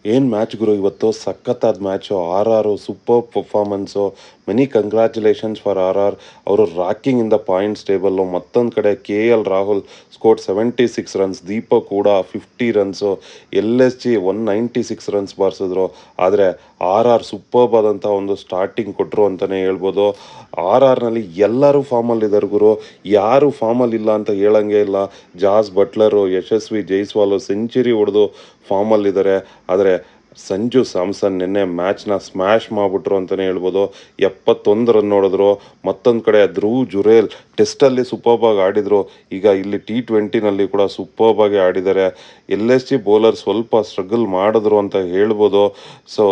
ಏನು ಮ್ಯಾಚ್ ಗುರು ಇವತ್ತು ಸಖತ್ತಾದ match. Are super performance. Many congratulations for ಅವರು rocking in the points table. ಮತ್ತೊಂದು ಕಡೆ KL Rahul scored 76 runs, Deepak ಕೂಡ 50 ರನ್ಸು, LSG 196 ರನ್ಸ್ ಬಾರಿಸಿದ್ರು. ಆದರೆ ಸೂಪರ್ಬ್ ಆದಂಥ ಒಂದು ಸ್ಟಾರ್ಟಿಂಗ್ ಕೊಟ್ಟರು ಅಂತಲೇ ಹೇಳ್ಬೋದು. ನಲ್ಲಿ ಎಲ್ಲರೂ ಫಾರ್ಮಲ್ಲಿದ್ದಾರೆ ಗುರು, ಯಾರು ಫಾರ್ಮಲ್ಲಿ ಇಲ್ಲ ಅಂತ ಹೇಳಂಗೆ ಇಲ್ಲ. ಜಾಸ್ ಬಟ್ಲರು, ಯಶಸ್ವಿ ಜೈಸ್ವಾಲು ಸೆಂಚುರಿ ಹೊಡೆದು ಫಾರ್ಮಲ್ಲಿದ್ದಾರೆ. ಆದರೆ ಸಂಜು ಸ್ಯಾಮ್ಸನ್ ನಿನ್ನೆ ಮ್ಯಾಚ್ನ ಸ್ಮ್ಯಾಶ್ ಮಾಡಿಬಿಟ್ರು ಅಂತಲೇ ಹೇಳ್ಬೋದು. 71 ರನ್ ನೋಡಿದ್ರು. ಮತ್ತೊಂದು ಕಡೆ ಧ್ರುವ್ ಜುರೇಲ್ ಟೆಸ್ಟಲ್ಲಿ ಸೂಪರ್ಬಾಗಿ ಆಡಿದರು. ಈಗ ಇಲ್ಲಿ T20ನಲ್ಲಿ ಕೂಡ ಸೂಪರ್ಬಾಗಿ ಆಡಿದ್ದಾರೆ. LSG ಬೌಲರ್ ಸ್ವಲ್ಪ ಸ್ಟ್ರಗಲ್ ಮಾಡಿದ್ರು ಅಂತ ಹೇಳ್ಬೋದು. ಸೊ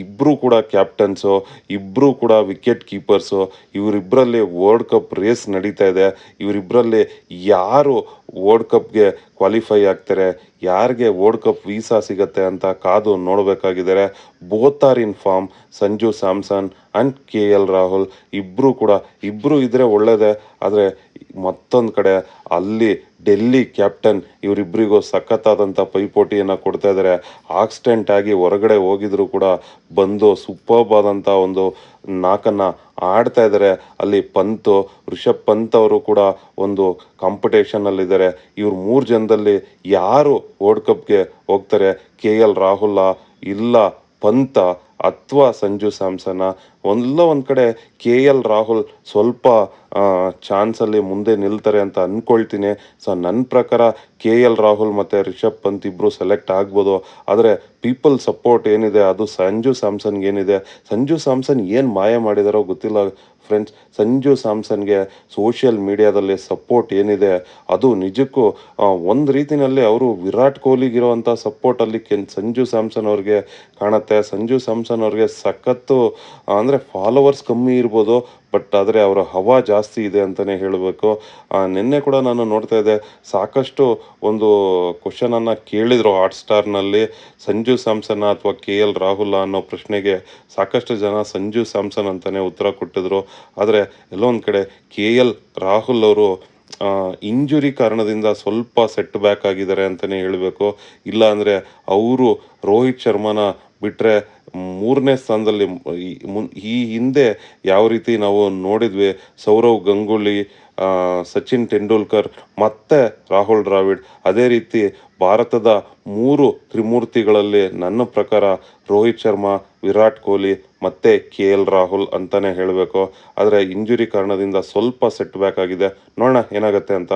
ಇಬ್ಬರು ಕೂಡ ಕ್ಯಾಪ್ಟನ್ಸು, ಇಬ್ಬರು ಕೂಡ wicket keepers. ಇವರಿಬ್ಬರಲ್ಲಿ world cup race ನಡೀತಾ ಇದೆ. ಇವರಿಬ್ಬರಲ್ಲಿ ಯಾರು ವರ್ಲ್ಡ್ ಕಪ್ಗೆ ಕ್ವಾಲಿಫೈ ಆಗ್ತಾರೆ, ಯಾರಿಗೆ ವರ್ಲ್ಡ್ ಕಪ್ ವೀಸಾ ಸಿಗತ್ತೆ ಅಂತ ಕಾದು ನೋಡಬೇಕಾಗಿದ್ದಾರೆ. Both are in form. Sanju Samson and KL Rahul ಇಬ್ಬರು ಇದ್ದರೆ ಒಳ್ಳೆಯದೇ. ಆದರೆ ಮತ್ತೊಂದು ಕಡೆ ಅಲ್ಲಿ ಡೆಲ್ಲಿ ಕ್ಯಾಪ್ಟನ್ ಇವರಿಬ್ಬರಿಗೂ ಸಖತ್ತಾದಂಥ ಪೈಪೋಟಿಯನ್ನು ಕೊಡ್ತಾ ಇದ್ದಾರೆ. ಆಕ್ಸಿಡೆಂಟ್ ಆಗಿ ಹೊರಗಡೆ ಹೋಗಿದ್ರು ಕೂಡ ಬಂದು ಸೂಪರ್ಬ್ ಆದಂಥ ಒಂದು ನಾಕನ್ನು ಆಡ್ತಾ ಇದ್ದಾರೆ. ಅಲ್ಲಿ ರಿಷಬ್ ಪಂತ್ ಅವರು ಕೂಡ ಒಂದು ಕಾಂಪಿಟೇಷನ್ನಲ್ಲಿದ್ದಾರೆ. ಇವ್ರು 3 ಜನದಲ್ಲಿ ಯಾರು ವರ್ಲ್ಡ್ ಕಪ್ಗೆ ಹೋಗ್ತಾರೆ? KL ರಾಹುಲ, ಇಲ್ಲ ಪಂತ, ಅಥವಾ ಸಂಜು ಸ್ಯಾಮ್ಸನ್ನ? ಒಂದು ಕಡೆ KL ರಾಹುಲ್ ಸ್ವಲ್ಪ ಚಾನ್ಸಲ್ಲಿ ಮುಂದೆ ನಿಲ್ತಾರೆ ಅಂತ ಅಂದ್ಕೊಳ್ತೀನಿ. ಸೊ ನನ್ನ ಪ್ರಕಾರ KL ರಾಹುಲ್ ಮತ್ತು ರಿಷಬ್ ಪಂತ್ ಇಬ್ಬರು ಸೆಲೆಕ್ಟ್ ಆಗ್ಬೋದು. ಆದರೆ ಪೀಪಲ್ ಸಪೋರ್ಟ್ ಏನಿದೆ ಅದು ಸಂಜು ಸ್ಯಾಮ್ಸನ್ಗೇನಿದೆ. ಸಂಜು ಸ್ಯಾಮ್ಸನ್ ಏನು ಮಾಯ ಮಾಡಿದಾರೋ ಗೊತ್ತಿಲ್ಲ ಫ್ರೆಂಡ್ಸ್. ಸಂಜು ಸ್ಯಾಮ್ಸನ್ಗೆ ಸೋಷಿಯಲ್ ಮೀಡಿಯಾದಲ್ಲಿ ಸಪೋರ್ಟ್ ಏನಿದೆ ಅದು ನಿಜಕ್ಕೂ ಒಂದು ರೀತಿಯಲ್ಲಿ ಅವರು ವಿರಾಟ್ ಕೊಹ್ಲಿಗಿರೋವಂಥ ಸಪೋರ್ಟಲ್ಲಿ ಸಂಜು ಸ್ಯಾಮ್ಸನ್ ಅವ್ರಿಗೆ ಕಾಣುತ್ತೆ. ಸಂಜು ಸ್ಯಾಮ್ಸನ್ ಅವ್ರಿಗೆ ಸಖತ್ತು ಅಂದರೆ ಫಾಲೋವರ್ಸ್ ಕಮ್ಮಿ ಇರ್ಬೋದು, ಬಟ್ ಆದರೆ ಅವರ ಹವಾ ಜಾಸ್ತಿ ಇದೆ ಅಂತಲೇ ಹೇಳಬೇಕು. ನಿನ್ನೆ ಕೂಡ ನಾನು ನೋಡ್ತಾ ಇದ್ದೆ, ಸಾಕಷ್ಟು ಒಂದು ಕ್ವಶನನ್ನು ಕೇಳಿದರು ಹಾಟ್ಸ್ಟಾರ್ನಲ್ಲಿ. ಸಂಜು ಸ್ಯಾಮ್ಸನ್ನ ಅಥವಾ KL ರಾಹುಲ ಅನ್ನೋ ಪ್ರಶ್ನೆಗೆ ಸಾಕಷ್ಟು ಜನ ಸಂಜು ಸ್ಯಾಮ್ಸನ್ ಅಂತಲೇ ಉತ್ತರ ಕೊಟ್ಟಿದ್ರು. ಆದರೆ ಎಲ್ಲೋ ಒಂದು ಕಡೆ KL ರಾಹುಲ್ ಅವರು ಇಂಜುರಿ ಕಾರಣದಿಂದ ಸ್ವಲ್ಪ ಸೆಟ್ ಬ್ಯಾಕ್ ಆಗಿದ್ದಾರೆ ಅಂತಲೇ ಹೇಳಬೇಕು. ಇಲ್ಲ ಅಂದರೆ ಅವರು ರೋಹಿತ್ ಶರ್ಮನ ಬಿಟ್ಟರೆ 3ನೇ ಸ್ಥಾನದಲ್ಲಿ ಈ ಹಿಂದೆ ಯಾವ ರೀತಿ ನಾವು ನೋಡಿದ್ವಿ, ಸೌರವ್ ಗಂಗೂಲಿ, ಸಚಿನ್ ತೆಂಡೂಲ್ಕರ್ ಮತ್ತು ರಾಹುಲ್ ದ್ರಾವಿಡ್, ಅದೇ ರೀತಿ ಭಾರತದ 3 ತ್ರಿಮೂರ್ತಿಗಳಲ್ಲಿ ನನ್ನ ಪ್ರಕಾರ ರೋಹಿತ್ ಶರ್ಮಾ, ವಿರಾಟ್ ಕೊಹ್ಲಿ ಮತ್ತು KL ರಾಹುಲ್ ಅಂತಲೇ ಹೇಳಬೇಕು. ಆದರೆ ಇಂಜುರಿ ಕಾರಣದಿಂದ ಸ್ವಲ್ಪ ಸೆಟ್ ಬ್ಯಾಕ್ ಆಗಿದೆ. ನೋಡೋಣ ಏನಾಗುತ್ತೆ ಅಂತ.